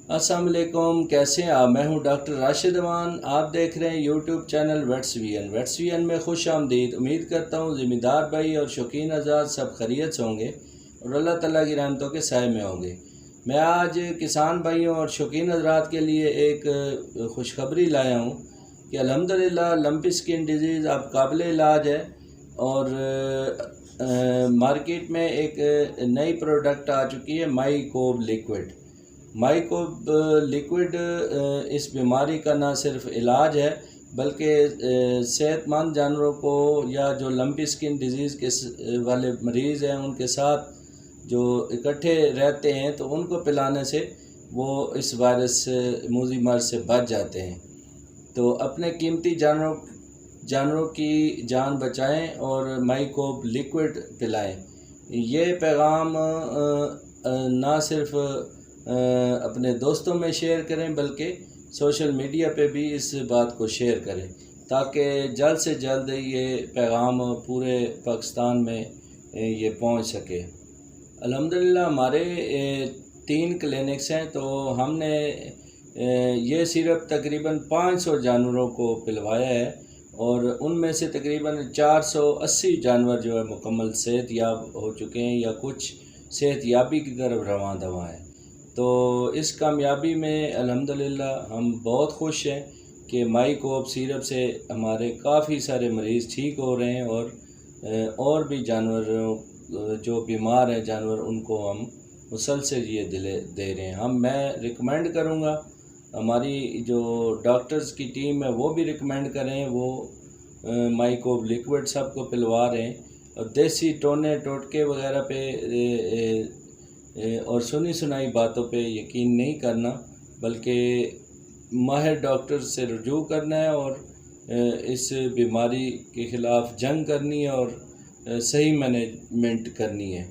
السلام علیکم، کیسے ہیں آپ؟ میں ہوں ڈاکٹر راشد امان۔ آپ دیکھ رہے ہیں یوٹیوب چینل ویٹس وی این میں خوش آمدید۔ امید کرتا ہوں ذمہ دار بھائی اور شوقین آزاد سب خیریت سے ہوں گے اور اللہ تعالیٰ کی رحمتوں کے سائے میں ہوں گے۔ میں آج کسان بھائیوں اور شوقین حضرات کے لیے ایک خوشخبری لایا ہوں کہ الحمدللہ لمپی سکن ڈیزیز اب قابل علاج ہے اور مارکیٹ میں ایک نئی پروڈکٹ آ چکی ہے مائی کوب لیکوڈ۔ مائی کوب لیکوڈ اس بیماری کا نہ صرف علاج ہے بلکہ صحت مند جانوروں کو یا جو لمپی سکن ڈیزیز کے والے مریض ہیں ان کے ساتھ جو اکٹھے رہتے ہیں تو ان کو پلانے سے وہ اس وائرس موذی مرض سے بچ جاتے ہیں۔ تو اپنے قیمتی جانوروں کی جان بچائیں اور مائی کوب لیکوڈ پلائیں۔ یہ پیغام نہ صرف اپنے دوستوں میں شیئر کریں بلکہ سوشل میڈیا پہ بھی اس بات کو شیئر کریں تاکہ جلد سے جلد یہ پیغام پورے پاکستان میں یہ پہنچ سکے۔ الحمدللہ ہمارے 3 کلینکس ہیں تو ہم نے یہ سیرپ تقریباً 500 جانوروں کو پلوایا ہے اور ان میں سے تقریباً 480 جانور جو ہے مکمل صحت یاب ہو چکے ہیں یا کچھ صحت یابی کی طرف رواں دواں ہیں۔ تو اس کامیابی میں الحمدللہ ہم بہت خوش ہیں کہ مائی کوب سیرپ سے ہمارے کافی سارے مریض ٹھیک ہو رہے ہیں اور بھی جانوروں جو بیمار ہیں جانور ان کو ہم مسلسل یہ دے رہے ہیں۔ میں ریکمینڈ کروں گا ہماری جو ڈاکٹرز کی ٹیم ہے وہ بھی ریکمینڈ کریں، وہ مائی کوب لیکوڈ سب کو پلوا رہے ہیں اور دیسی ٹونے ٹوٹکے وغیرہ پہ اور سنی سنائی باتوں پہ یقین نہیں کرنا بلکہ ماہر ڈاکٹر سے رجوع کرنا ہے اور اس بیماری کے خلاف جنگ کرنی ہے اور صحیح مینجمنٹ کرنی ہے۔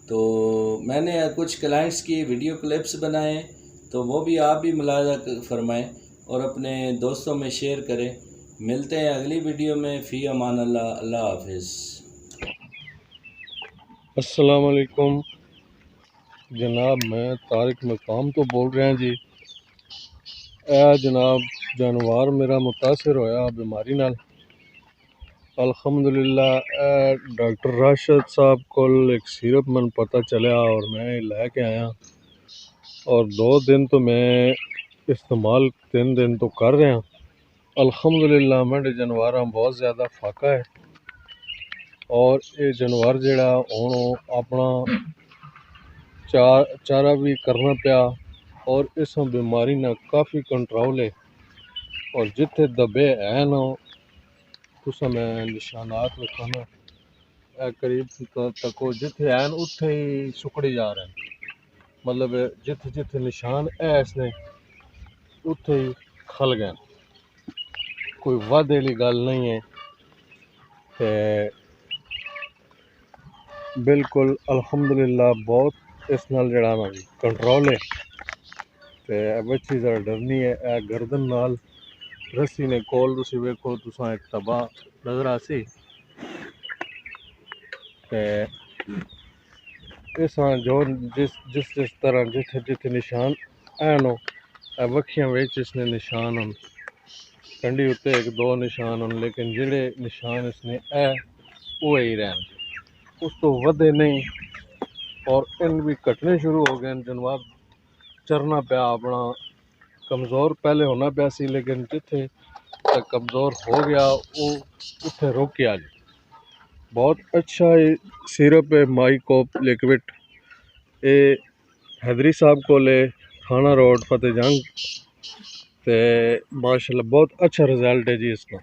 تو میں نے کچھ کلائنٹس کی ویڈیو کلپس بنائے ہیں تو وہ بھی آپ بھی ملاحظہ فرمائیں اور اپنے دوستوں میں شیئر کریں۔ ملتے ہیں اگلی ویڈیو میں۔ فی امان اللہ، اللہ حافظ۔ السلام علیکم جناب، میں طارق مقام تو بول رہے ہیں جی۔ جناب جانور میرا متاثر ہویا بیماری نال، الحمدللہ ڈاکٹر راشد صاحب کو ایک سیرپ من پتہ چلیا اور میں لے کے آیا اور 2 دن تو میں استعمال 3 دن تو کر رہا۔ الحمدللہ میرے جانوراں بہت زیادہ فاقہ ہے اور یہ جانور جڑا ہوں اپنا چارہ بھی کرنا پیا اور اس بیماری نہ کافی کنٹرول ہے اور جتھے دبے ہیں نا تسا میں نشانات لکھانا قریب تکو جتھے ہیں اتھے ہی سکڑی جا رہے ہیں، مطلب جتھے جتھے نشان ہے اس نے اتھے ہی کھل گئے، کوئی وعدے لی گل نہیں ہے۔ بالکل الحمدللہ بہت اس نال جڑا نا کنٹرول ہے تے بچی ذرا ڈرنی ہے۔ گردن نال رسی نے کول تسی ویکھو تساں ایک تباہ نظر آسی تے اس جو جس طرح جتھے جتھے نشان اینو وکھیاں وچ اس نے نشان ہن کنڈی اتے 1-2 نشان ہن لیکن جڑے نشان اس نے وہ ہی رہن اس تو ودے نہیں اور ان بھی کٹنے شروع ہو گئے۔ جنوب چرنا پیا اپنا کمزور پہلے ہونا پیا سی لیکن جتھے تک کمزور ہو گیا وہ اتھے روکیا جی۔ بہت اچھا سیرپ ہے مائی کوب لیکوڈ، یہ حیدری صاحب کو لے تھانہ روڈ فتح جنگ تے ماشاءاللہ بہت اچھا رزلٹ ہے جی اس کا۔